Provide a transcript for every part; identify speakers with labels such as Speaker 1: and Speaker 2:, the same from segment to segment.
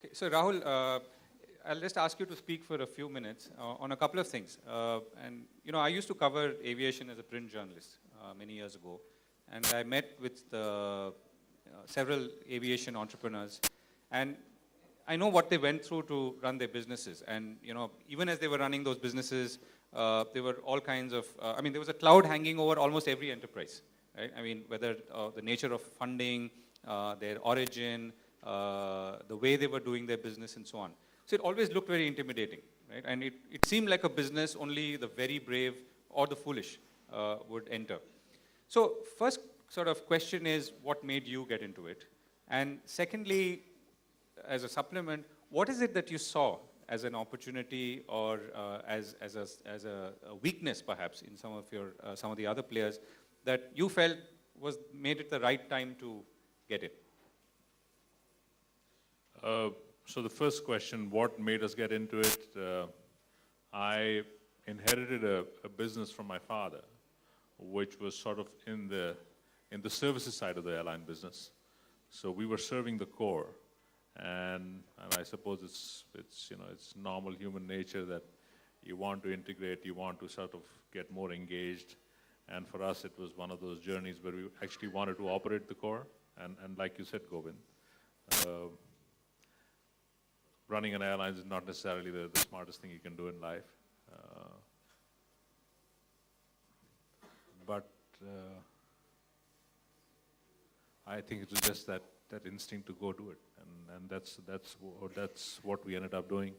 Speaker 1: Okay, so Rahul, I'll just ask you to speak for a few minutes on a couple of things. And I used to cover aviation as a print journalist many years ago, and I met with several aviation entrepreneurs, and I know what they went through to run their businesses. And even as they were running those businesses, there were all kinds of. There was a cloud hanging over almost every enterprise, right? I mean, whether the nature of funding, their origin, the way they were doing their business, and so on. So it always looked very intimidating, right? And it seemed like a business only the very brave or the foolish would enter. So first sort of question is, what made you get into it? And secondly, as a supplement, what is it that you saw as an opportunity or as a weakness, perhaps, in some of the other players that you felt made it the right time to get in?
Speaker 2: So the first question, what made us get into it? I inherited a business from my father, which was sort of in the services side of the airline business. So we were serving the core, and I suppose it's normal human nature that you want to integrate, you want to sort of get more engaged, and for us it was one of those journeys where we actually wanted to operate the core, and like you said, Govind, running an airline is not necessarily the smartest thing you can do in life. But I think it was just that instinct to go do it, and that's what we ended up doing.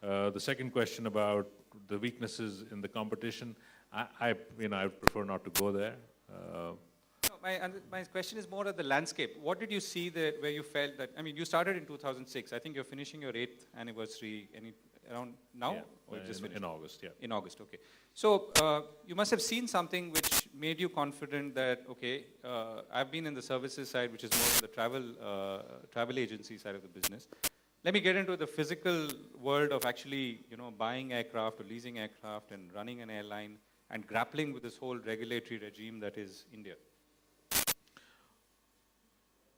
Speaker 2: The second question about the weaknesses in the competition, I prefer not to go there.
Speaker 1: My question is more of the landscape. What did you see there where you felt that, you started in 2006. I think you're finishing your 8th anniversary around now?
Speaker 2: Yeah,
Speaker 1: or just
Speaker 2: in August, yeah.
Speaker 1: In August, okay. So you must have seen something which made you confident that, okay, I've been in the services side, which is more the travel agency side of the business. Let me get into the physical world of actually, buying aircraft or leasing aircraft and running an airline and grappling with this whole regulatory regime that is India.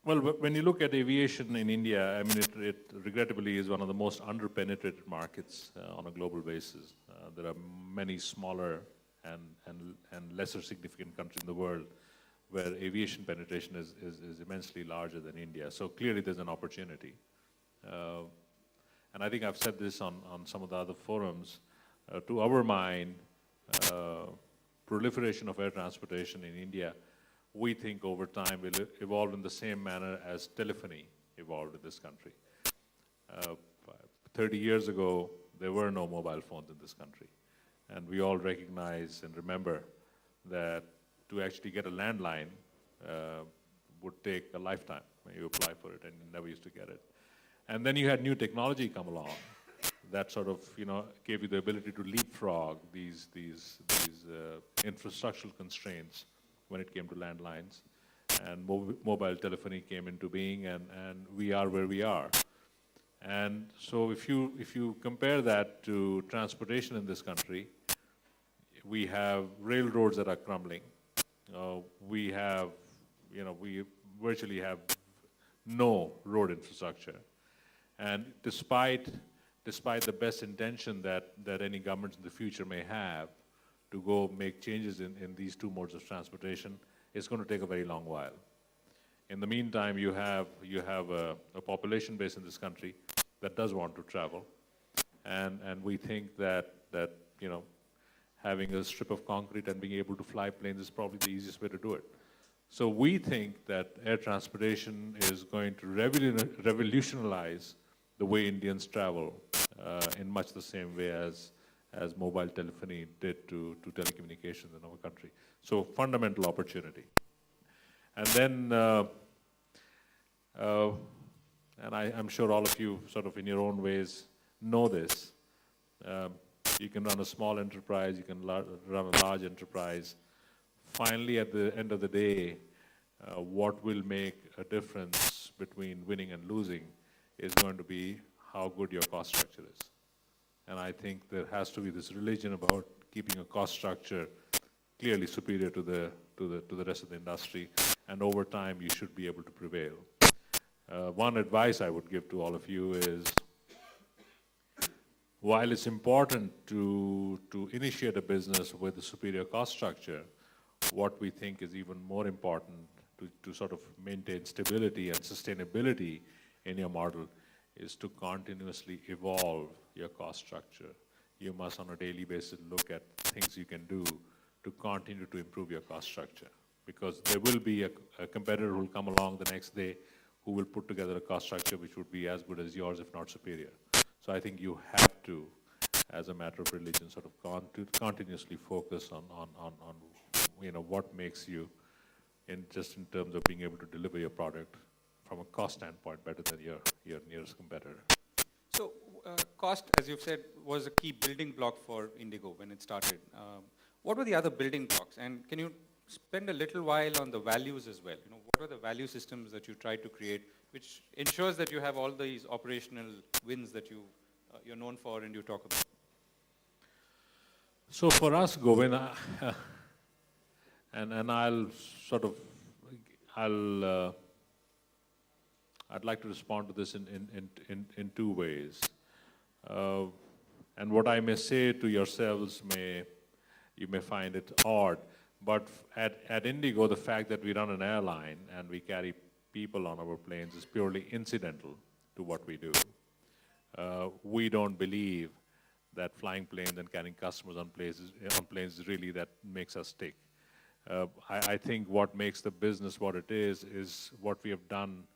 Speaker 2: Well, when you look at aviation in India, it regrettably is one of the most under-penetrated markets on a global basis. There are many smaller and lesser significant countries in the world where aviation penetration is immensely larger than India. So clearly there's an opportunity. And I think I've said this on some of the other forums. To our mind, proliferation of air transportation in India, we think over time will evolve in the same manner as telephony evolved in this country. 30 years ago, there were no mobile phones in this country. And we all recognize and remember that to actually get a landline would take a lifetime when you apply for it, and you never used to get it. And then you had new technology come along that sort of gave you the ability to leapfrog these infrastructural constraints when it came to landlines, and mobile telephony came into being, and we are where we are. And so if you compare that to transportation in this country, we have railroads that are crumbling. We virtually have no road infrastructure, and despite the best intention that any government in the future may have to go make changes in these two modes of transportation, it's going to take a very long while. In the meantime, you have a population base in this country that does want to travel, and we think that having a strip of concrete and being able to fly planes is probably the easiest way to do it. So we think that air transportation is going to revolutionize the way Indians travel in much the same way as mobile telephony did to telecommunications in our country. So fundamental opportunity. And then, and I'm sure all of you sort of in your own ways know this, you can run a small enterprise, you can run a large enterprise. Finally, at the end of the day, what will make a difference between winning and losing is going to be how good your cost structure is. And I think there has to be this religion about keeping a cost structure clearly superior to the rest of the industry, and over time you should be able to prevail. One advice I would give to all of you is, while it's important to initiate a business with a superior cost structure, what we think is even more important to sort of maintain stability and sustainability in your model is to continuously evolve your cost structure. You must on a daily basis look at things you can do to continue to improve your cost structure. Because there will be a competitor who will come along the next day who will put together a cost structure which would be as good as yours, if not superior. So I think you have to, as a matter of religion, sort of continuously focus on what makes you, in terms of being able to deliver your product from a cost standpoint better than your nearest competitor.
Speaker 1: So cost, as you've said, was a key building block for Indigo when it started. What were the other building blocks? And can you spend a little while on the values as well? What are the value systems that you try to create, which ensures that you have all these operational wins that you're known for and you talk about?
Speaker 2: So for us, Govind, and I'd like to respond to this in two ways. And what I may say to yourselves you may find it odd, but at Indigo, the fact that we run an airline and we carry people on our planes is purely incidental to what we do. We don't believe that flying planes and carrying customers on planes is really that makes us tick. I think what makes the business what it is what we have done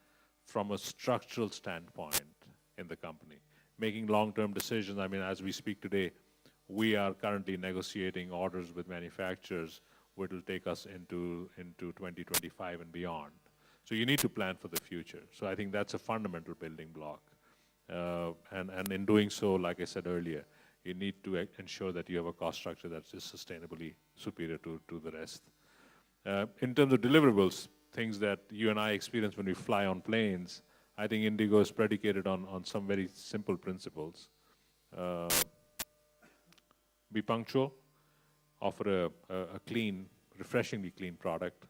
Speaker 2: from a structural standpoint in the company. Making long-term decisions. I mean, as we speak today, we are currently negotiating orders with manufacturers which will take us into 2025 and beyond. So you need to plan for the future. So I think that's a fundamental building block. And in doing so, like I said earlier, you need to ensure that you have a cost structure that is sustainably superior to the rest. In terms of deliverables, things that you and I experience when we fly on planes, I think Indigo is predicated on some very simple principles. Be punctual, offer a clean, refreshingly clean product,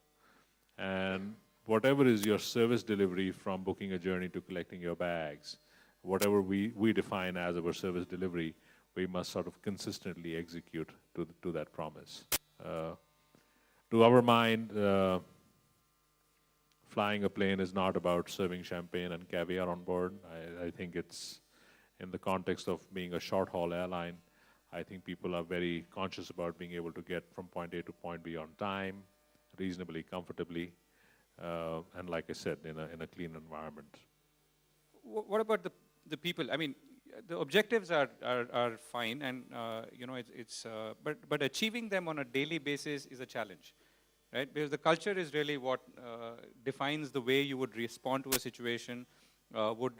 Speaker 2: and whatever is your service delivery from booking a journey to collecting your bags, whatever we define as our service delivery, we must sort of consistently execute to that promise. To our mind, flying a plane is not about serving champagne and caviar on board. I think it's in the context of being a short-haul airline. I think people are very conscious about being able to get from point A to point B on time, reasonably comfortably, and like I said, in a clean environment.
Speaker 1: What about the people? I mean, the objectives are fine, and but achieving them on a daily basis is a challenge, right? Because the culture is really what defines the way you would respond to a situation, would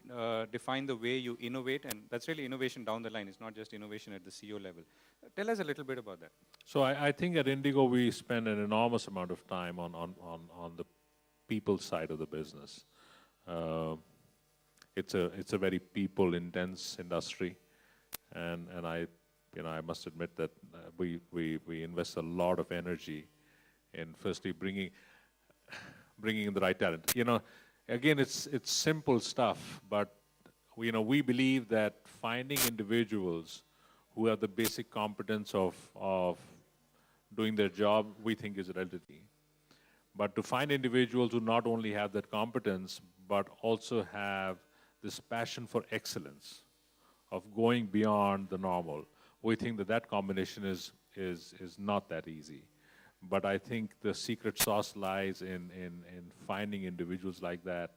Speaker 1: define the way you innovate, and that's really innovation down the line. It's not just innovation at the CEO level. Tell us a little bit about that.
Speaker 2: So I think at Indigo we spend an enormous amount of time on the people side of the business. It's a very people-intense industry, and I must admit that we invest a lot of energy in firstly bringing in the right talent. Again, it's simple stuff, but we believe that finding individuals who have the basic competence of doing their job, we think is a reality. But to find individuals who not only have that competence, but also have this passion for excellence, of going beyond the normal, we think that combination is not that easy. But I think the secret sauce lies in finding individuals like that,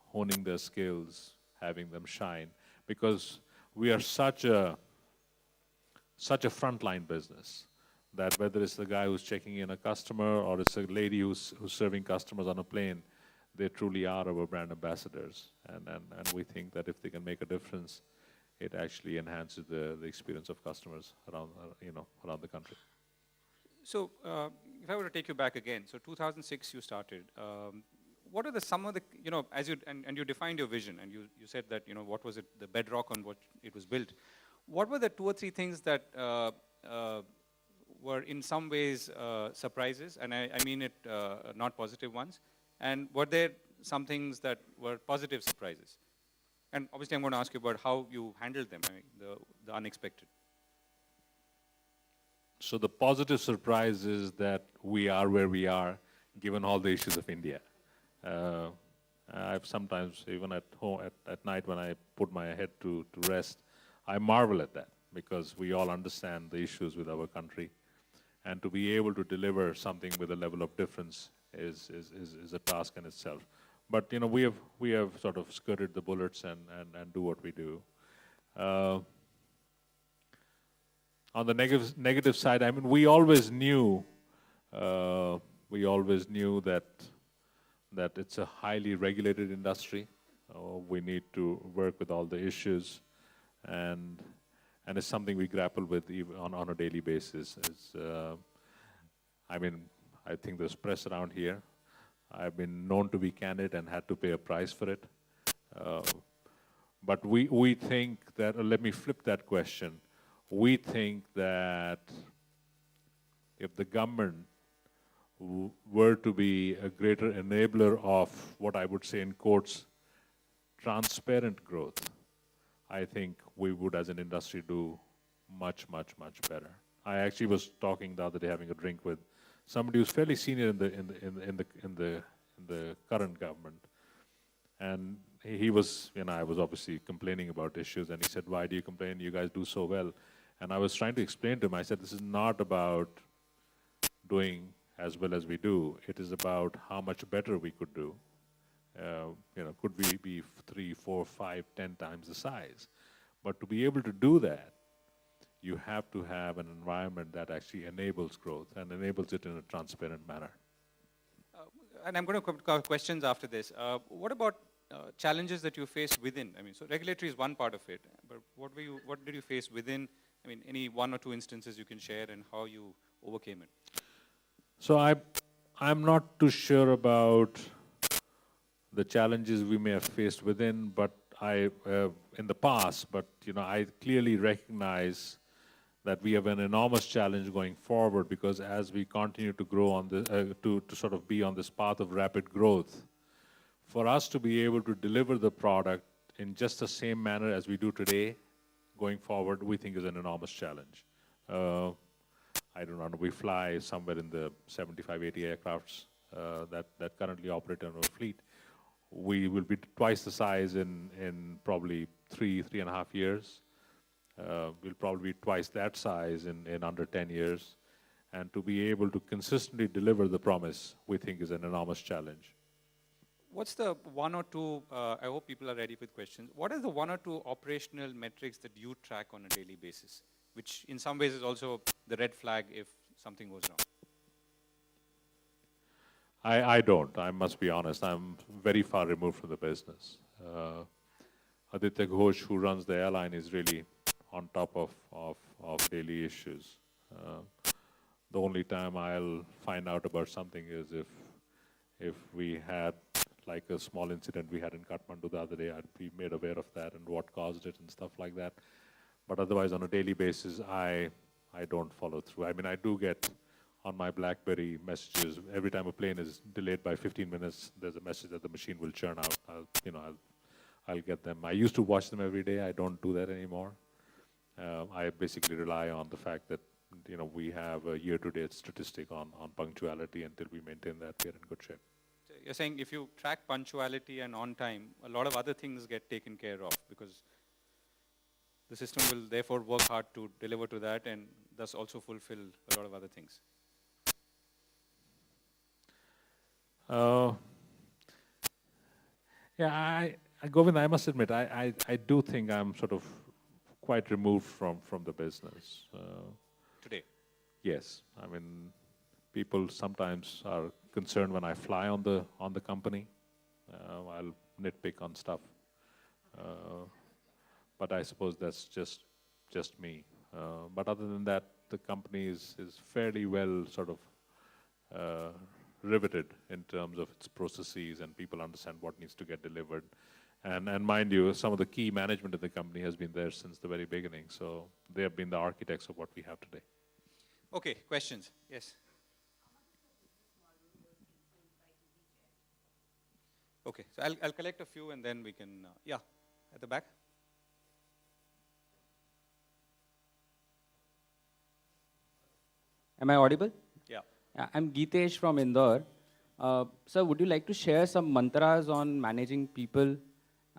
Speaker 2: honing their skills, having them shine, because we are such a frontline business that whether it's the guy who's checking in a customer or it's a lady who's serving customers on a plane, they truly are our brand ambassadors, and we think that if they can make a difference, it actually enhances the experience of customers around the country.
Speaker 1: So, if I were to take you back again, so 2006 you started. What are some of the as you defined your vision, and you said that what was it, the bedrock on what it was built. What were the 2 or 3 things that were in some ways surprises, and I mean it not positive ones, and were there some things that were positive surprises? And obviously, I'm going to ask you about how you handled them, I mean, the unexpected.
Speaker 2: So the positive surprise is that we are where we are, given all the issues of India. I've sometimes, even at home, at night when I put my head to rest, I marvel at that, because we all understand the issues with our country. And to be able to deliver something with a level of difference is a task in itself. But you know, we have sort of skirted the bullets and do what we do. On the negative side, I mean, we always knew that it's a highly regulated industry. We need to work with all the issues, and it's something we grapple with even on a daily basis. I mean, I think there's press around here. I've been known to be candid and had to pay a price for it. But we think that, let me flip that question. We think that if the government were to be a greater enabler of what I would say in quotes, transparent growth, I think we would as an industry do much, much, much better. I actually was talking the other day, having a drink with somebody who's fairly senior in the current government, and he was, you know, I was obviously complaining about issues, and he said, "Why do you complain? You guys do so well." And I was trying to explain to him. I said, "This is not about doing as well as we do. It is about how much better we could do. You know, could we be 3, 4, 5, 10 times the size? But to be able to do that, you have to have an environment that actually enables growth and enables it in a transparent manner."
Speaker 1: And I'm going to cover questions after this. What about challenges that you face within? I mean, so regulatory is one part of it, but what did you face within? I mean, any 1 or 2 instances you can share and how you overcame it?
Speaker 2: So I'm not too sure about the challenges we may have faced within, but in the past, but you know, I clearly recognize that we have an enormous challenge going forward, because as we continue to grow on the to sort of be on this path of rapid growth, for us to be able to deliver the product in just the same manner as we do today, going forward, we think is an enormous challenge. I don't know, we fly somewhere in the 75, 80 aircrafts that currently operate in our fleet. We will be twice the size in probably 3.5 years. We'll probably be twice that size in under 10 years. And to be able to consistently deliver the promise, we think is an enormous challenge.
Speaker 1: What's the 1 or 2, I hope people are ready with questions. What are the 1 or 2 operational metrics that you track on a daily basis, which in some ways is also the red flag if something goes wrong?
Speaker 2: I don't, I must be honest. I'm very far removed from the business. Aditya Ghosh, who runs the airline, is really on top of daily issues. The only time I'll find out about something is if we had like a small incident we had in Kathmandu the other day, I'd be made aware of that and what caused it and stuff like that. But otherwise, on a daily basis, I don't follow through. I mean, I do get on my BlackBerry messages, every time a plane is delayed by 15 minutes, there's a message that the machine will churn out. I'll get them. I used to watch them every day. I don't do that anymore. I basically rely on the fact that, you know, we have a year-to-date statistic on punctuality. Until we maintain that, we're in good shape.
Speaker 1: So you're saying if you track punctuality and on time, a lot of other things get taken care of, because the system will therefore work hard to deliver to that and thus also fulfill a lot of other things.
Speaker 2: Yeah, Govind, I must admit, I do think I'm sort of quite removed from the business.
Speaker 1: Today?
Speaker 2: Yes. I mean, people sometimes are concerned when I fly on the company. I'll nitpick on stuff. But I suppose that's just me. But other than that, the company is fairly well sort of riveted in terms of its processes, and people understand what needs to get delivered. And mind you, some of the key management of the company has been there since the very beginning. So they have been the architects of what we have today.
Speaker 1: Okay, questions? Yes. Okay, so I'll collect a few and then we can, yeah, at the back.
Speaker 3: Am I audible?
Speaker 1: Yeah.
Speaker 3: I'm Geetesh from Indore. Sir, would you like to share some mantras on managing people?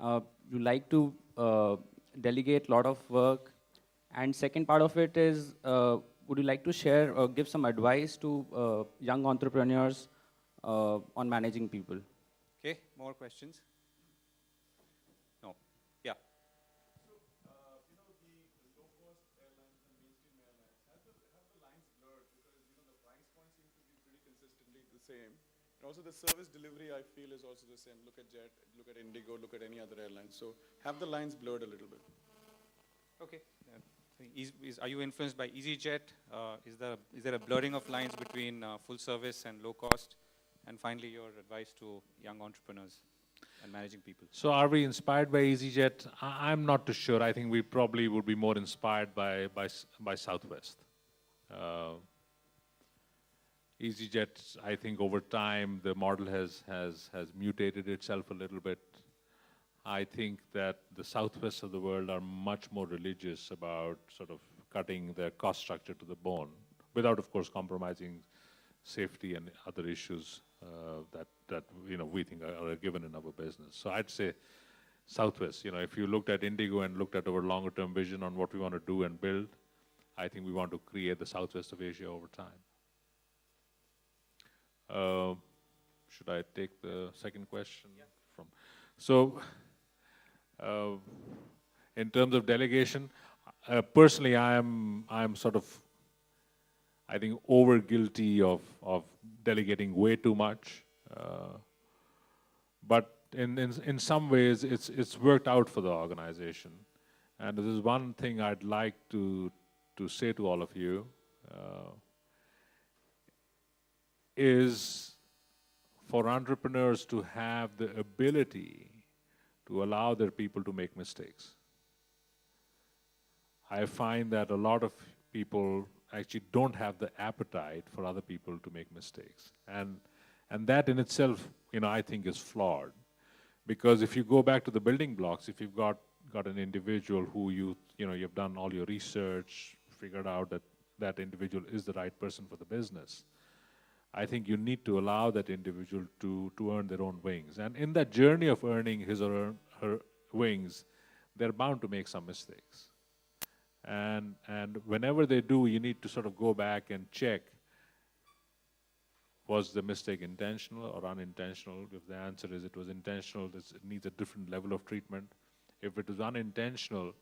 Speaker 3: You like to delegate a lot of work. And second part of it is, would you like to share or give some advice to young entrepreneurs on managing people?
Speaker 1: Okay, more questions? No. Yeah.
Speaker 4: Consistently the same. And also the service delivery I feel is also the same. Look at Jet, look at Indigo, look at any other airline. So have the lines blurred a little bit.
Speaker 1: Okay. Are you influenced by EasyJet? Is there a blurring of lines between full service and low cost? And finally, your advice to young entrepreneurs and managing people.
Speaker 2: So are we inspired by EasyJet? I'm not too sure. I think we probably would be more inspired by Southwest. EasyJet, I think over time, the model has mutated itself a little bit. I think that the Southwest of the world are much more religious about sort of cutting their cost structure to the bone, without, of course, compromising safety and other issues that we think are given in our business. So I'd say Southwest. If you looked at Indigo and looked at our longer-term vision on what we want to do and build, I think we want to create the Southwest of Asia over time. Should I take the second question?
Speaker 1: Yeah.
Speaker 2: So, in terms of delegation, personally, I'm sort of, I think, over guilty of delegating way too much. But in some ways, it's worked out for the organization. And this is one thing I'd like to say to all of you. Is for entrepreneurs to have the ability to allow their people to make mistakes. I find that a lot of people actually don't have the appetite for other people to make mistakes. And that in itself, I think is flawed. Because if you go back to the building blocks, if you've got an individual who you've done all your research, figured out that that individual is the right person for the business, I think you need to allow that individual to earn their own wings. And in that journey of earning his or her wings, they're bound to make some mistakes. And whenever they do, you need to sort of go back and check, was the mistake intentional or unintentional? If the answer is it was intentional, it needs a different level of treatment. If it was unintentional,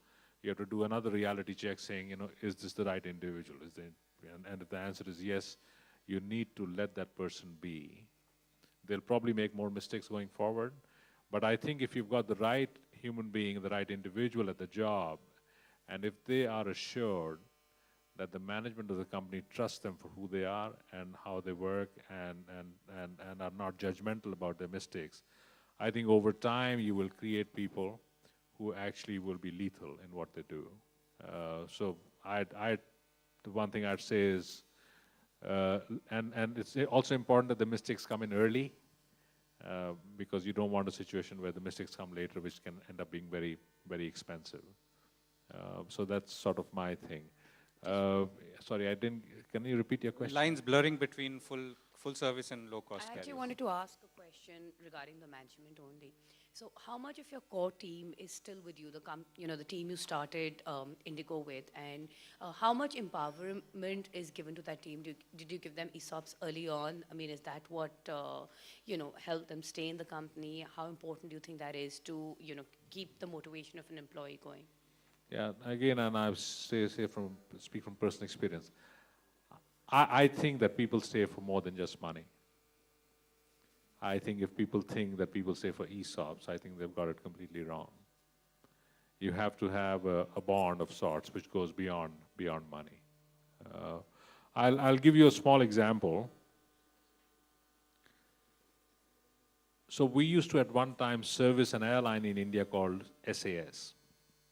Speaker 2: you have to do another reality check saying, is this the right individual? And if the answer is yes, you need to let that person be. They'll probably make more mistakes going forward. But I think if you've got the right human being, the right individual at the job, and if they are assured that the management of the company trusts them for who they are and how they work and are not judgmental about their mistakes, I think over time you will create people who actually will be lethal in what they do. So the one thing I'd say is, and it's also important that the mistakes come in early, because you don't want a situation where the mistakes come later, which can end up being very, very expensive. So that's sort of my thing. Sorry, can you repeat your question?
Speaker 1: Lines blurring between full service and low cost
Speaker 5: I
Speaker 1: carriers.
Speaker 5: actually wanted to ask a question regarding the management only. So how much of your core team is still with you, the team you started Indigo with, and how much empowerment is given to that team? Did you give them ESOPs early on? I mean, is that what, helped them stay in the company? How important do you think that is to, keep the motivation of an employee going?
Speaker 2: Yeah, again, and I speak from personal experience. I think that people stay for more than just money. I think if people think that people stay for ESOPs, I think they've got it completely wrong. You have to have a bond of sorts which goes beyond money. I'll give you a small example. So we used to at one time service an airline in India called SAS.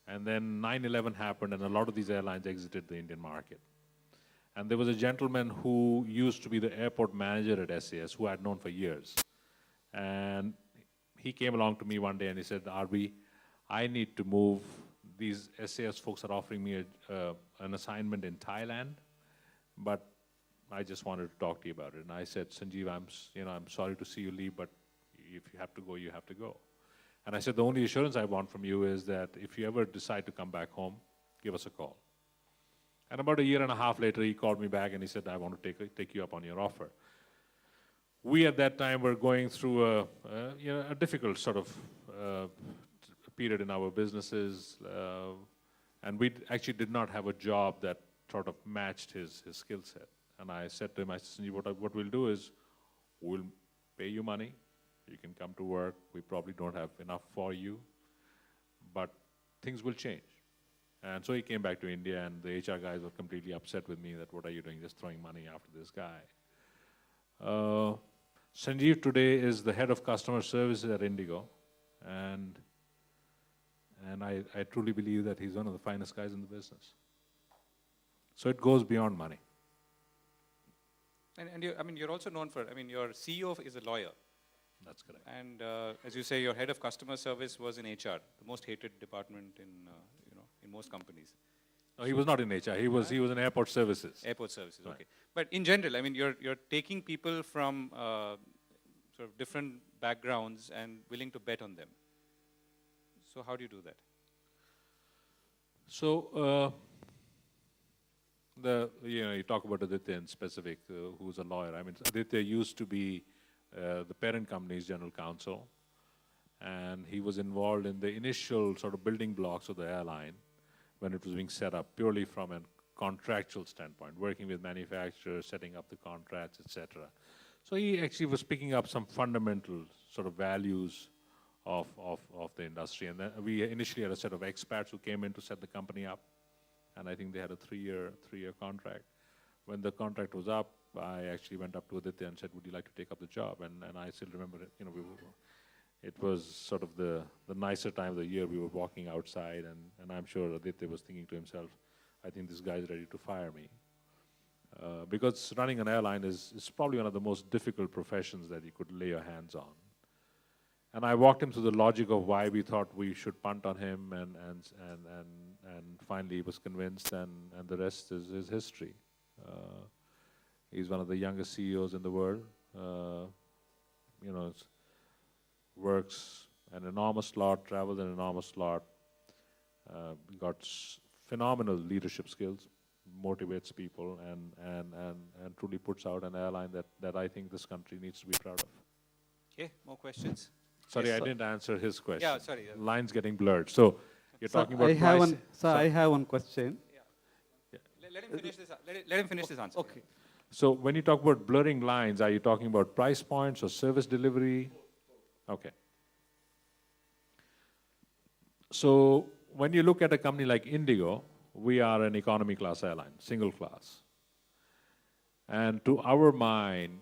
Speaker 2: And then 9/11 happened and a lot of these airlines exited the Indian market. And there was a gentleman who used to be the airport manager at SAS who I'd known for years. And he came along to me one day and he said, RB, I need to move. These SAS folks are offering me an assignment in Thailand, but I just wanted to talk to you about it. And I said, Sanjeev, I'm sorry to see you leave, but if you have to go, you have to go. And I said, the only assurance I want from you is that if you ever decide to come back home, give us a call. And about a year and a half later, he called me back and he said, I want to take you up on your offer. We at that time were going through a difficult sort of period in our businesses, and we actually did not have a job that sort of matched his skill set. And I said to him, I said, what we'll do is we'll pay you money. You can come to work. We probably don't have enough for you, but things will change. And so he came back to India, and the HR guys were completely upset with me that, what are you doing, just throwing money after this guy? Sanjeev today is the head of customer services at Indigo, and I truly believe that he's one of the finest guys in the business. So it goes beyond money.
Speaker 1: And you're also known for, your CEO is a lawyer.
Speaker 2: That's correct.
Speaker 1: And as you say, your head of customer service was in HR, the most hated department in most companies.
Speaker 2: No, he was not in HR. He was in airport services.
Speaker 1: Airport services,
Speaker 2: Right.
Speaker 1: okay. But in general, you're taking people from sort of different backgrounds and willing to bet on them. So how do you do that?
Speaker 2: So you talk about Aditya in specific, who's a lawyer. Aditya used to be the parent company's general counsel, and he was involved in the initial sort of building blocks of the airline when it was being set up, purely from a contractual standpoint, working with manufacturers, setting up the contracts, etc. So he actually was picking up some fundamental sort of values of the industry. And then we initially had a set of expats who came in to set the company up, and I think they had a three-year contract. When the contract was up, I actually went up to Aditya and said, would you like to take up the job? And I still remember it, it was sort of the nicer time of the year. We were walking outside, and I'm sure Aditya was thinking to himself, I think this guy's ready to fire me. Because running an airline is probably one of the most difficult professions that you could lay your hands on. And I walked him through the logic of why we thought we should punt on him, and finally he was convinced, and the rest is history. He's one of the youngest CEOs in the world. Works an enormous lot, travels an enormous lot, got phenomenal leadership skills, motivates people, and truly puts out an airline that I think this country needs to be proud of.
Speaker 1: Okay, more questions?
Speaker 2: Sorry,
Speaker 1: Yes,
Speaker 2: I didn't answer his question.
Speaker 1: Yeah, sorry.
Speaker 2: Line's getting blurred. So you're talking about price.
Speaker 6: I have one question.
Speaker 1: Let him finish this. Let him finish this answer.
Speaker 6: Okay.
Speaker 2: So when you talk about blurring lines, are you talking about price points or service delivery? Okay. So when you look at a company like Indigo, we are an economy class airline, single class. And to our mind,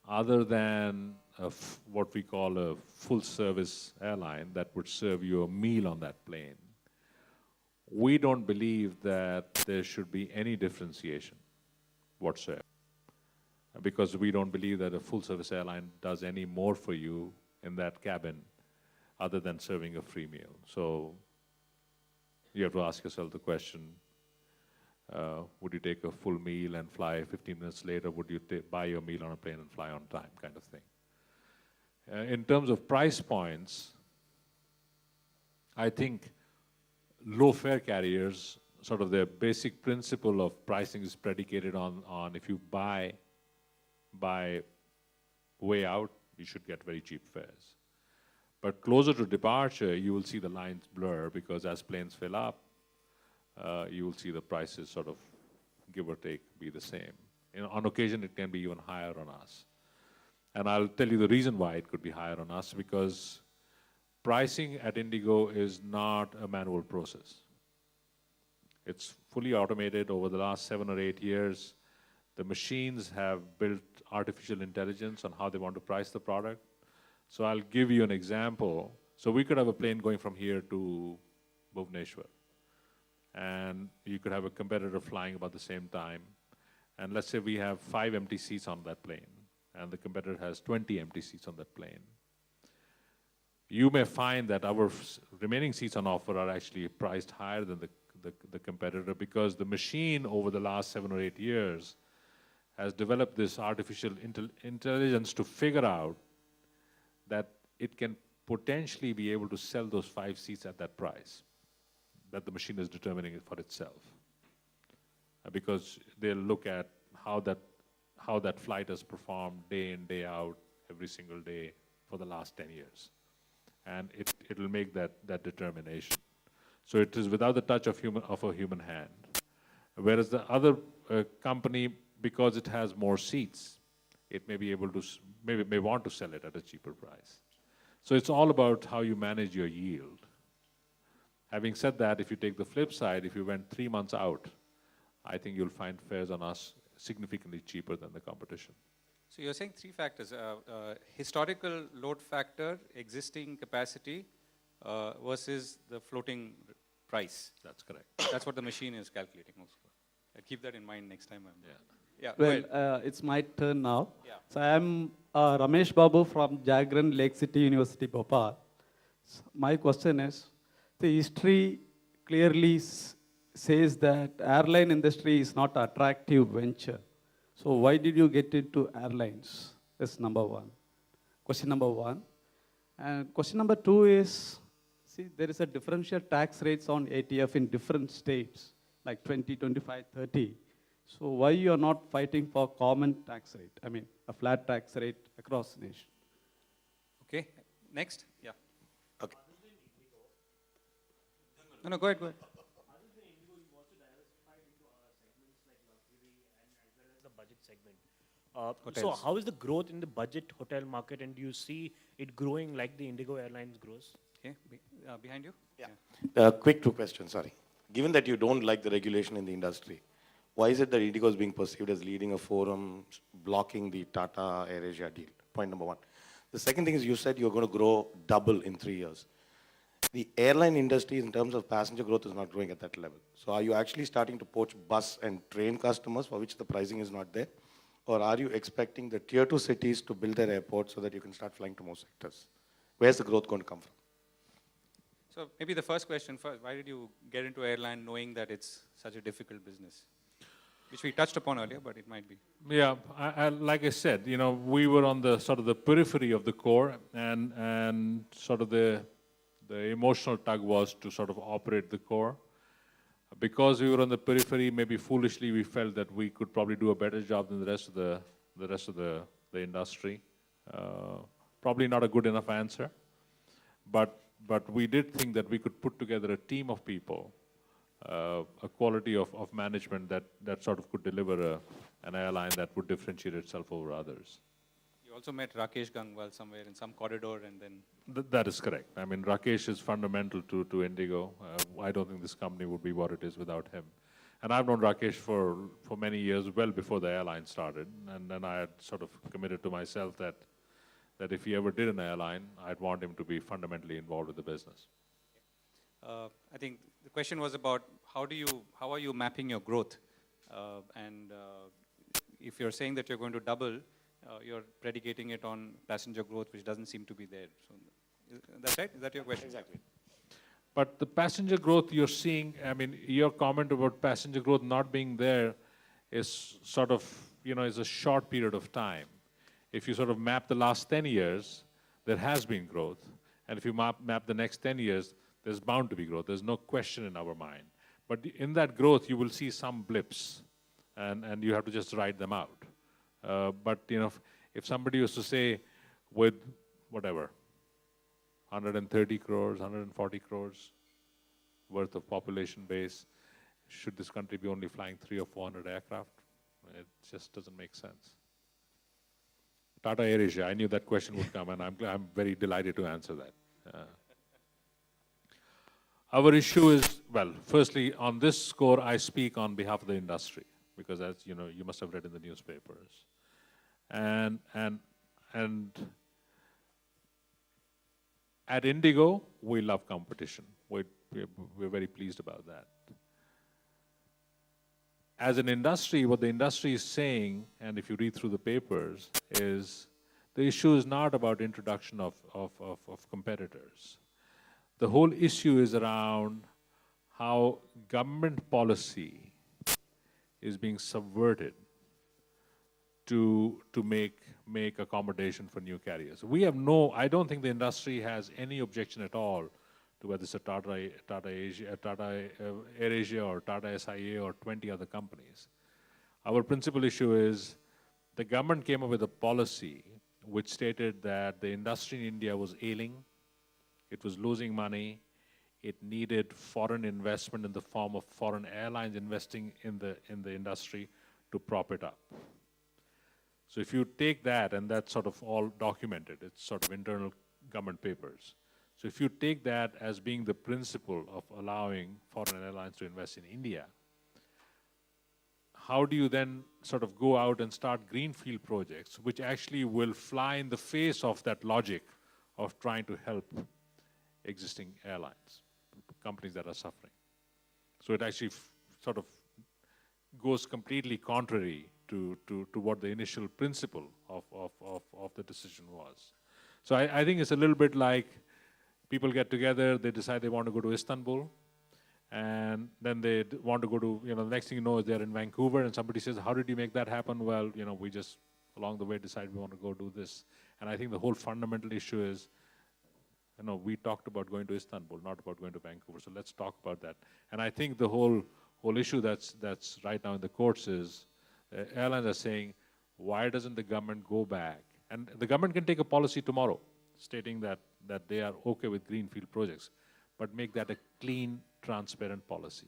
Speaker 2: other than what we call a full service airline that would serve you a meal on that plane, we don't believe that there should be any differentiation whatsoever. Because we don't believe that a full service airline does any more for you in that cabin other than serving a free meal. So you have to ask yourself the question, would you take a full meal and fly 15 minutes later? Would you buy your meal on a plane and fly on time, kind of thing? In terms of price points, I think low fare carriers, sort of their basic principle of pricing is predicated on if you buy way out, you should get very cheap fares. But closer to departure, you will see the lines blur, because as planes fill up, you will see the prices sort of, give or take, be the same. On occasion, it can be even higher on us. And I'll tell you the reason why it could be higher on us, because pricing at Indigo is not a manual process. It's fully automated. Over the last 7 or 8 years, the machines have built artificial intelligence on how they want to price the product. So I'll give you an example. So we could have a plane going from here to Bhubaneswar, and you could have a competitor flying about the same time. And let's say we have 5 empty seats on that plane, and the competitor has 20 empty seats on that plane. you may find that our remaining seats on offer are actually priced higher than the competitor, because the machine over the last 7 or 8 years has developed this artificial intelligence to figure out that it can potentially be able to sell those 5 seats at that price, that the machine is determining it for itself. Because they'll look at how that flight has performed day in, day out, every single day for the last 10 years. And it will make that determination. So it is without the touch of a human hand. Whereas the other company, because it has more seats, it may be able to, may want to sell it at a cheaper price. So it's all about how you manage your yield. Having said that, if you take the flip side, if you went 3 months out, I think you'll find fares on us significantly cheaper than the competition.
Speaker 1: So you're saying 3 factors, historical load factor, existing capacity, versus the floating price.
Speaker 2: That's correct.
Speaker 1: That's what the machine is calculating also. Keep that in mind next time. Yeah.
Speaker 6: Well, it's my turn now.
Speaker 1: Yeah.
Speaker 6: So I'm Ramesh Babu from Jagran Lake City University, Bhopal. So my question is, the history clearly says that airline industry is not an attractive venture. So why did you get into airlines? That's number one. Question number one. And question number two is, see, there is a differential tax rates on ATF in different states, like 20, 25, 30. So why you are not fighting for common tax rate? I mean, a flat tax rate across the nation.
Speaker 1: Okay, next. Yeah.
Speaker 7: Okay.
Speaker 1: No, go ahead.
Speaker 8: Other than Indigo, you've also diversified into segments like luxury and as well as the budget segment. So
Speaker 1: Hotels.
Speaker 8: how is the growth in the budget hotel market, and do you see it growing like the Indigo Airlines grows?
Speaker 1: Okay, behind you?
Speaker 7: Yeah. Quick 2 questions, sorry. Given that you don't like the regulation in the industry, why is it that Indigo is being perceived as leading a forum blocking the Tata AirAsia deal? Point number 1. The second thing is, you said you're going to grow double in 3 years. The airline industry in terms of passenger growth is not growing at that level. So are you actually starting to poach bus and train customers for which the pricing is not there? Or are you expecting the tier 2 cities to build their airports so that you can start flying to more sectors? Where's the growth going to come from?
Speaker 1: So maybe the first question first, why did you get into airline knowing that it's such a difficult business? Which we touched upon earlier, but it might be.
Speaker 2: Yeah, like I said, we were on the sort of the periphery of the core, and sort of the emotional tug was to sort of operate the core. Because we were on the periphery, maybe foolishly we felt that we could probably do a better job than the rest of the industry. Probably not a good enough answer, but we did think that we could put together a team of people, a quality of management that sort of could deliver an airline that would differentiate itself over others.
Speaker 1: You also met Rakesh Gangwal somewhere in some corridor, and then...
Speaker 2: That is correct. I mean, Rakesh is fundamental to Indigo. I don't think this company would be what it is without him. And I've known Rakesh for many years, well before the airline started. And then I had sort of committed to myself that if he ever did an airline, I'd want him to be fundamentally involved with the business.
Speaker 1: I think the question was about how are you mapping your growth? If you're saying that you're going to double, you're predicating it on passenger growth, which doesn't seem to be there. So, that's right? Is that your question?
Speaker 7: Exactly.
Speaker 2: But the passenger growth you're seeing, I mean, your comment about passenger growth not being there is sort of, is a short period of time. If you sort of map the last 10 years, there has been growth. And if you map the next 10 years, there's bound to be growth. There's no question in our mind. But in that growth, you will see some blips, and you have to just ride them out. But if somebody was to say, with whatever, 130 crores, 140 crores worth of population base, should this country be only flying 300 or 400 aircraft? It just doesn't make sense. Tata AirAsia, I knew that question would come, and I'm very delighted to answer that. Our issue is, well, firstly, on this score, I speak on behalf of the industry, because as you must have read in the newspapers. And at Indigo, we love competition. We're very pleased about that. As an industry, what the industry is saying, and if you read through the papers, is the issue is not about introduction of competitors. The whole issue is around how government policy is being subverted to make accommodation for new carriers. We have I don't think the industry has any objection at all to whether it's a Tata AirAsia or Tata SIA or 20 other companies. Our principal issue is the government came up with a policy which stated that the industry in India was ailing, it was losing money, it needed foreign investment in the form of foreign airlines investing in the industry to prop it up. So if you take that, and that's sort of all documented, it's sort of internal government papers. So if you take that as being the principle of allowing foreign airlines to invest in India, how do you then sort of go out and start greenfield projects which actually will fly in the face of that logic of trying to help existing airlines, companies that are suffering? So it actually sort of goes completely contrary to what the initial principle of the decision was. So I think it's a little bit like people get together, they decide they want to go to Istanbul, and then they want to go to, the next thing you know is they're in Vancouver, and somebody says, how did you make that happen? Well, we just, along the way, decided we want to go do this. And I think the whole fundamental issue is, we talked about going to Istanbul, not about going to Vancouver, so let's talk about that. And I think the whole issue that's right now in the courts is, airlines are saying, why doesn't the government go back? And the government can take a policy tomorrow, stating that they are okay with greenfield projects, but make that a clean, transparent policy.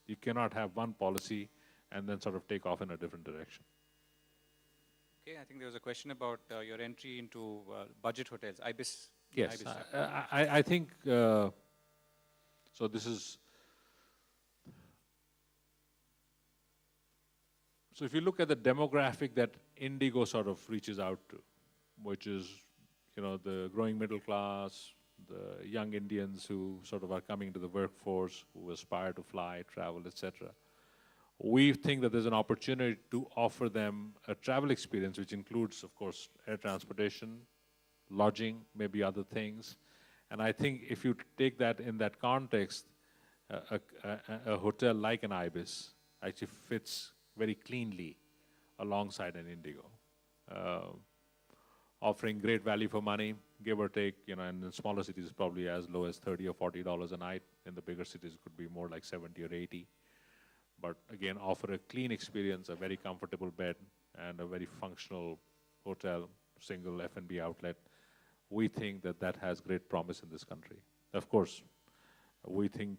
Speaker 2: You cannot have one policy and then sort of take off in a different direction.
Speaker 1: Okay, I think there was a question about your entry into budget hotels, IBIS.
Speaker 2: Yes,
Speaker 1: IBIS.
Speaker 2: I think, so this is, so if you look at the demographic that Indigo sort of reaches out to, which is, the growing middle class, the young Indians who sort of are coming to the workforce, who aspire to fly, travel, etc. We think that there's an opportunity to offer them a travel experience, which includes, of course, air transportation, lodging, maybe other things. And I think if you take that in that context, a hotel like an IBIS actually fits very cleanly alongside an Indigo. Offering great value for money, give or take, and in smaller cities probably as low as $30 or $40 a night. In the bigger cities it could be more like 70 or 80. But again, offer a clean experience, a very comfortable bed, and a very functional hotel, single F&B outlet. We think that has great promise in this country. Of course, we think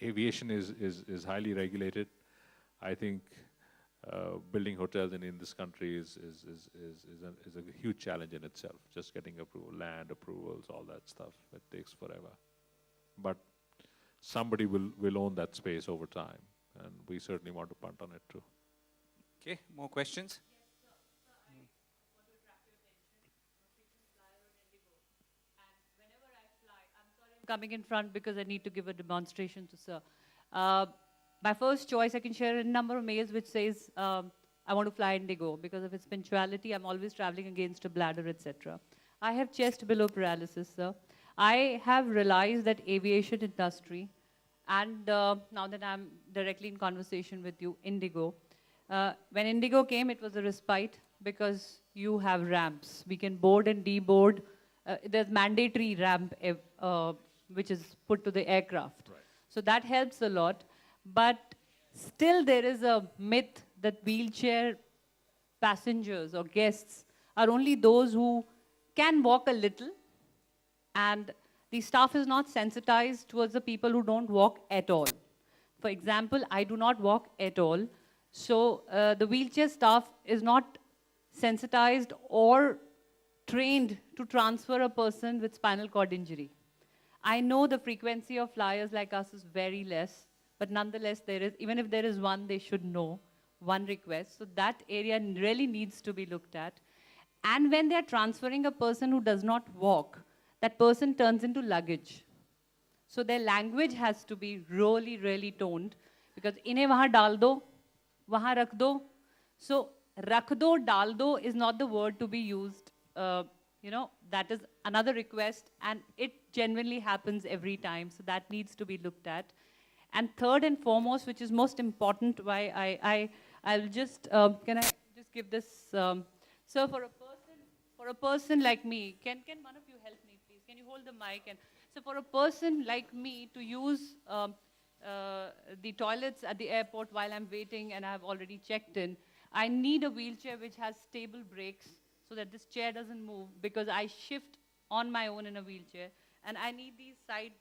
Speaker 2: aviation is highly regulated. I think building hotels in this country is a huge challenge in itself. Just getting approval, land approvals, all that stuff, it takes forever. But somebody will own that space over time, and we certainly want to punt on it too.
Speaker 1: Okay, more questions?
Speaker 9: Coming in front because I need to give a demonstration to sir. My first choice, I can share a number of mails which says, I want to fly Indigo because of its punctuality. I'm always traveling against a bladder, etc. I have chest below paralysis, sir. I have realized that aviation industry, and now that I'm directly in conversation with you, Indigo, when Indigo came, it was a respite because you have ramps. We can board and deboard. There's mandatory ramp which is put to the aircraft.
Speaker 2: Right.
Speaker 9: So that helps a lot. But still there is a myth that wheelchair passengers or guests are only those who can walk a little, and the staff is not sensitized towards the people who don't walk at all. For example, I do not walk at all, so the wheelchair staff is not sensitized or trained to transfer a person with spinal cord injury. I know the frequency of flyers like us is very less, but nonetheless, there is, even if there is one, they should know, one request. So that area really needs to be looked at. And when they're transferring a person who does not walk, that person turns into luggage. So their language has to be really, really toned, because inhe wahan dal do, wahan rakh do. So rakh do, dal do is not the word to be used You know, that is another request, and it genuinely happens every time, so that needs to be looked at. And third and foremost, which is most important, I'll just, can I just give this, so for a person like me, can one of you help me, please? Can you hold the mic? And so for a person like me to use the toilets at the airport while I'm waiting and I've already checked in, I need a wheelchair which has stable brakes so that this chair doesn't move, because I shift on my own in a wheelchair, and I need these side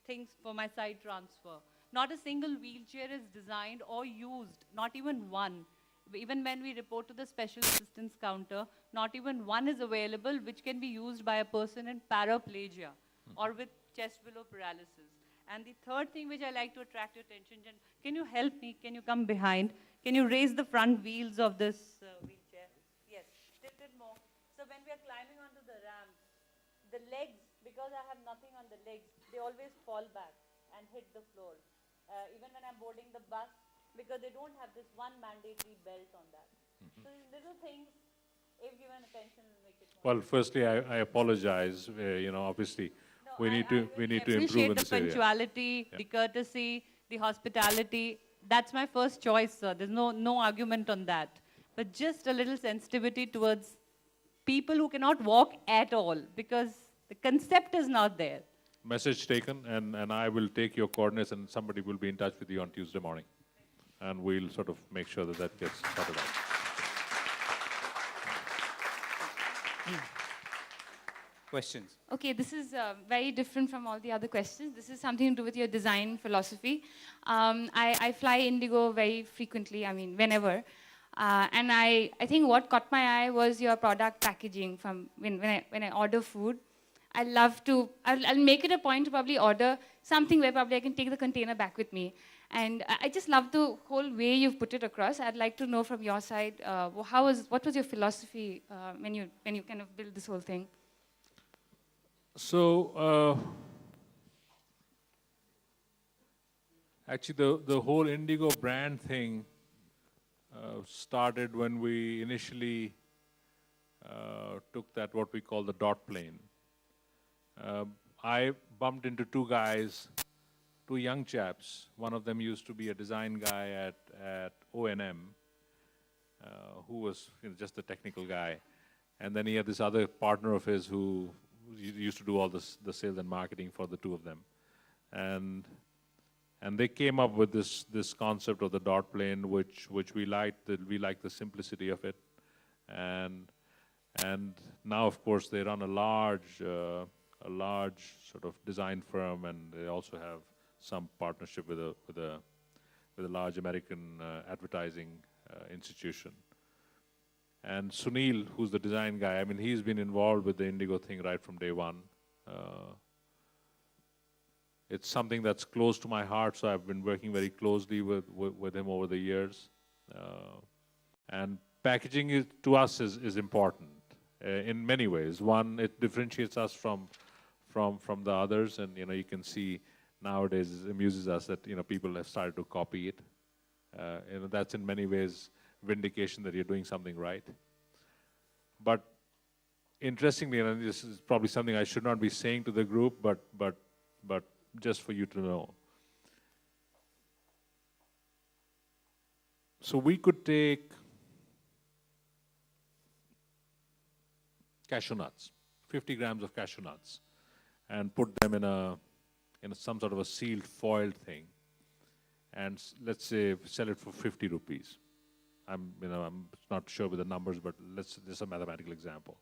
Speaker 9: things for my side transfer. Not a single wheelchair is designed or used, not even one. Even when we report to the special assistance counter, not even one is available which can be used by a person in paraplegia or with chest below paralysis. And the third thing which I like to attract your attention, Jen, can you help me? Can you come behind? Can you raise the front wheels of this wheelchair? Yes, tilt it more. So when we are climbing onto the ramp, the legs, because I have nothing on the legs, they always fall back and hit the floor. Even when I'm boarding the bus, because they don't have this one mandatory belt on that. So these little things, if given attention, will make it more.
Speaker 2: Well, firstly, I apologize. Obviously,
Speaker 9: No,
Speaker 2: we need to improve in
Speaker 9: appreciate
Speaker 2: this
Speaker 9: the
Speaker 2: area.
Speaker 9: punctuality, the courtesy, the hospitality. That's my first choice, sir. There's no argument on that. But just a little sensitivity towards people who cannot walk at all, because the concept is not there.
Speaker 2: Message taken, and I will take your coordinates, and somebody will be in touch with you on Tuesday morning. And we'll sort of make sure that that gets sorted out.
Speaker 1: Questions?
Speaker 10: Okay, this is very different from all the other questions. This is something to do with your design philosophy. I fly Indigo very frequently, I mean, whenever. And I think what caught my eye was your product packaging from when I order food. I'll make it a point to probably order something where probably I can take the container back with me. And I just love the whole way you've put it across. I'd like to know from your side, what was your philosophy when you kind of built this whole thing?
Speaker 2: So, actually, the whole Indigo brand thing started when we initially took that, what we call the dot plane. I bumped into two guys, two young chaps. One of them used to be a design guy at O&M, who was just a technical guy. And then he had this other partner of his who used to do all the sales and marketing for the two of them. And they came up with this concept of the dot plane, which we liked. We liked the simplicity of it. And now, of course, they run a large sort of design firm, and they also have some partnership with a large American advertising institution. And Sunil, who's the design guy, I mean, he's been involved with the Indigo thing right from day one. It's something that's close to my heart, so I've been working very closely with him over the years. And packaging to us is important in many ways. One, it differentiates us from the others, and you can see nowadays it amuses us that people have started to copy it. That's in many ways vindication that you're doing something right. But interestingly, and this is probably something I should not be saying to the group, but just for you to know. So we could take cashew nuts, 50 grams of cashew nuts, and put them in some sort of a sealed foiled thing, and let's say sell it for 50 rupees. I'm not sure with the numbers, but this is a mathematical example.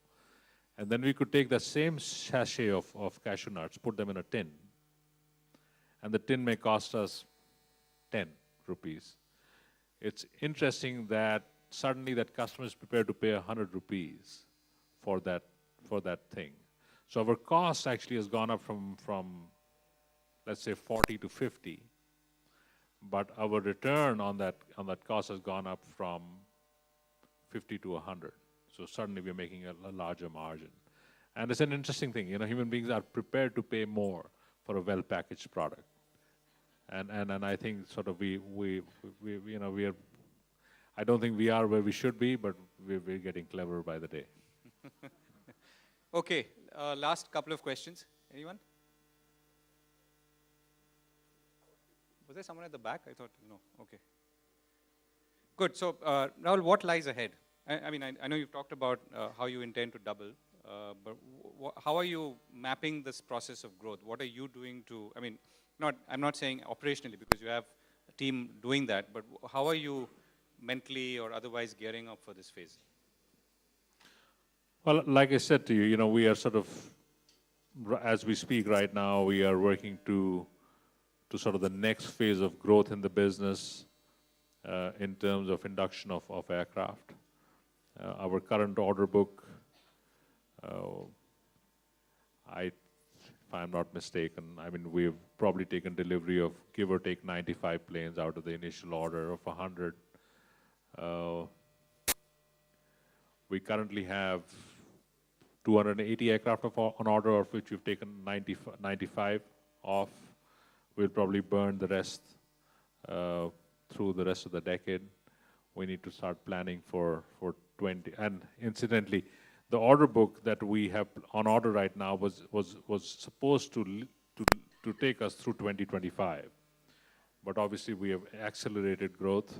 Speaker 2: And then we could take the same sachet of cashew nuts, put them in a tin, and the tin may cost us 10 rupees. It's interesting that suddenly that customer is prepared to pay 100 rupees for that thing. So our cost actually has gone up from let's say 40 to 50. But our return on that cost has gone up from 50 to 100. So suddenly we're making a larger margin. And it's an interesting thing. Human beings are prepared to pay more for a well-packaged product. And I think sort of we are. I don't think we are where we should be, but we're getting cleverer by the day.
Speaker 1: Okay, last couple of questions. Anyone? Was there someone at the back? I thought, no, okay. Good, so Rahul, what lies ahead? I mean, I know you've talked about how you intend to double, but how are you mapping this process of growth? What are you doing to, I mean, I'm not saying operationally because you have a team doing that, but how are you mentally or otherwise gearing up for this phase?
Speaker 2: Well, like I said to you, we are sort of, as we speak right now, we are working to sort of the next phase of growth in the business in terms of induction of aircraft. Our current order book, if I'm not mistaken, I mean, we've probably taken delivery of, give or take, 95 planes out of the initial order of 100. We currently have 280 aircraft on order, of which we've taken 95 off. We'll probably burn the rest through the rest of the decade. We need to start planning for 20. And incidentally, the order book that we have on order right now was supposed to take us through 2025. But obviously, we have accelerated growth,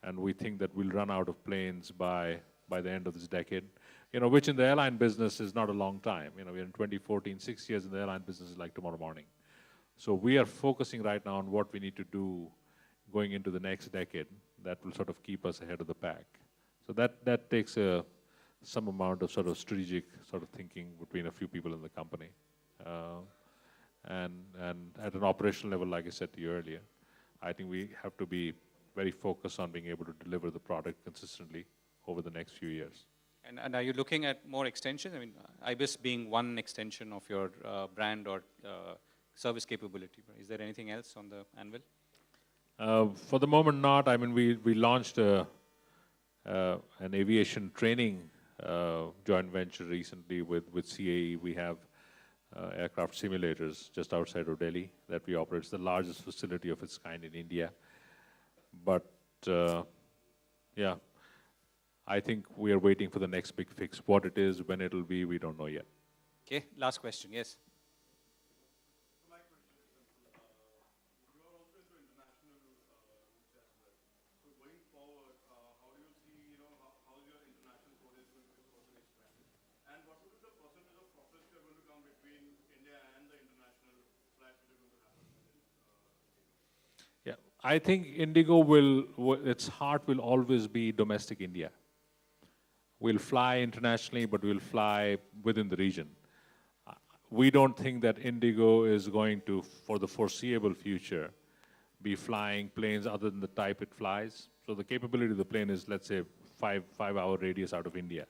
Speaker 2: and we think that we'll run out of planes by the end of this decade, which in the airline business is not a long time. We're in 2014, 6 years in the airline business is like tomorrow morning. So we are focusing right now on what we need to do going into the next decade that will sort of keep us ahead of the pack. So that takes some amount of sort of strategic sort of thinking between a few people in the company. And at an operational level, like I said to you earlier, I think we have to be very focused on being able to deliver the product consistently over the next few years.
Speaker 1: And are you looking at more extensions? I mean, IBIS being one extension of your brand or service capability. Is there anything else on the anvil?
Speaker 2: For the moment, not. I mean, we launched an aviation training joint venture recently with CAE. We have aircraft simulators just outside of Delhi that we operate. It's the largest facility of its kind in India. But yeah, I think we are waiting for the next big fix. What it is, when it'll be, we don't know yet.
Speaker 1: Okay, last question, yes.
Speaker 2: Yeah, I think Indigo its heart will always be domestic India. We'll fly internationally, but we'll fly within the region. We don't think that Indigo is going to, for the foreseeable future, be flying planes other than the type it flies. So the capability of the plane is, let's say, five-hour radius out of India.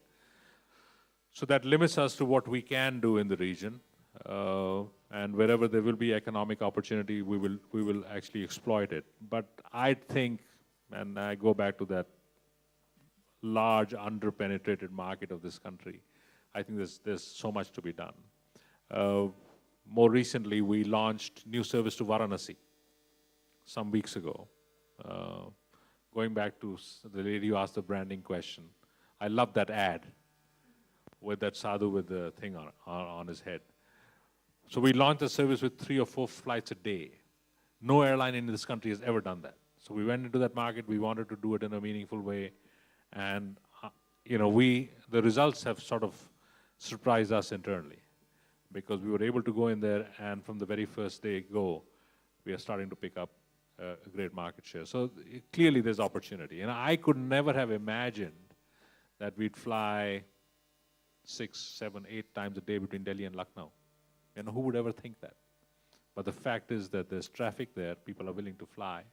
Speaker 2: So that limits us to what we can do in the region. And wherever there will be economic opportunity, we will actually exploit it. But I think, and I go back to that large under-penetrated market of this country, I think there's so much to be done. More recently, we launched new service to Varanasi some weeks ago. Going back to the lady who asked the branding question, I love that ad with that sadhu with the thing on his head. So we launched a service with 3 or 4 flights a day. No airline in this country has ever done that. So we went into that market. We wanted to do it in a meaningful way. And, the results have sort of surprised us internally because we were able to go in there and from the very first day we are starting to pick up a great market share. So clearly there's opportunity. And I could never have imagined that we'd fly 6, 7, 8 times a day between Delhi and Lucknow. Who would ever think that? But the fact is that there's traffic there. People are willing to fly.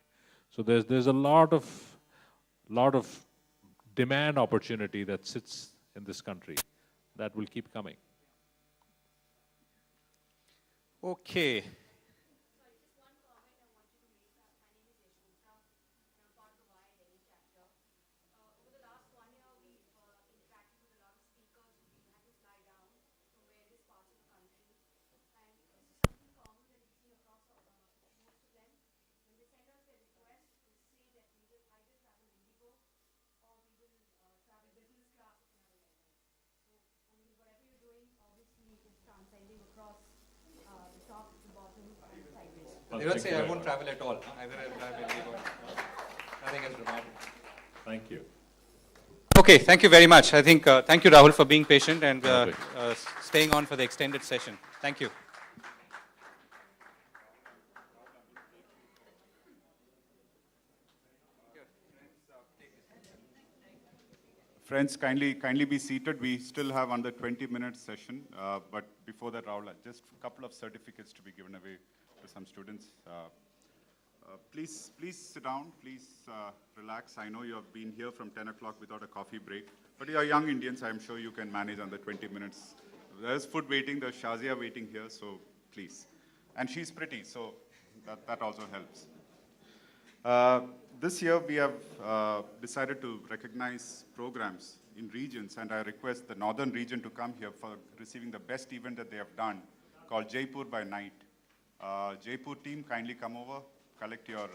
Speaker 2: So there's a lot of demand opportunity that sits in this country that will keep coming.
Speaker 1: Okay. They don't say I won't travel at all. Huh? Either I'll travel, leave, or nothing else dramatic.
Speaker 2: Thank you.
Speaker 1: Okay, thank you very much. I think, thank you, Rahul, for being patient and
Speaker 2: Perfect.
Speaker 1: staying on for the extended session. Thank you.
Speaker 11: Friends, kindly be seated. We still have under 20 minutes session, but before that, Rahul, just a couple of certificates to be given away to some students. Please sit down. Please relax. I know you have been here from 10 o'clock without a coffee break, but you are young Indians. I'm sure you can manage under 20 minutes. There's food waiting. There's Shazia waiting here, so please. And she's pretty, so that also helps. This year, we have decided to recognize programs in regions, and I request the northern region to come here for receiving the best event that they have done, called Jaipur by Night. Jaipur team, kindly come over, collect your...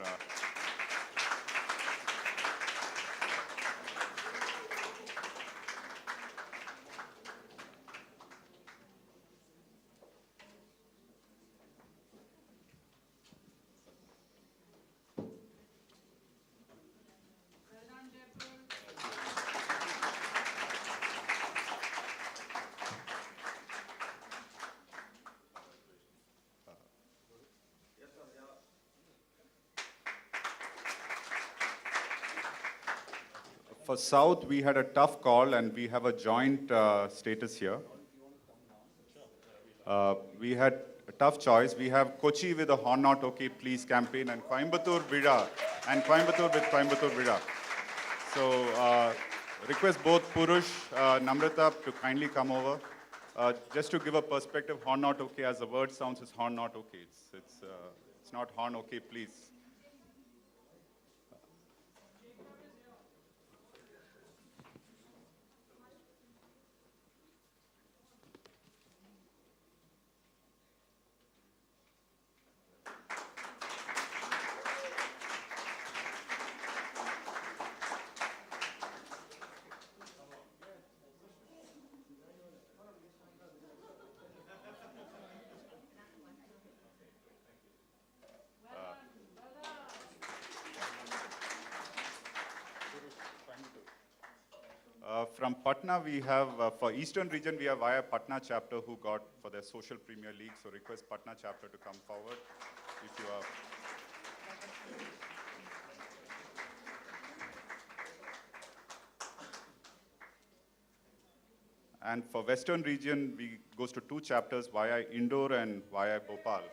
Speaker 11: For South, we had a tough call, and we have a joint status here. We had a tough choice. We have Kochi with a Horn Not Okay Please campaign, and Coimbatore Vida, and Coimbatore with Coimbatore Vida. So request both Purush, Namrata to kindly come over. Just to give a perspective, Horn Not Okay, as the word sounds, is Horn Not Okay. It's not Horn Okay Please. From Patna, we have, for Eastern region, we have via Patna chapter who got for their social premier league. So request Patna chapter to come forward if you are. And for Western region, we goes to two chapters via Indore and via Bhopal.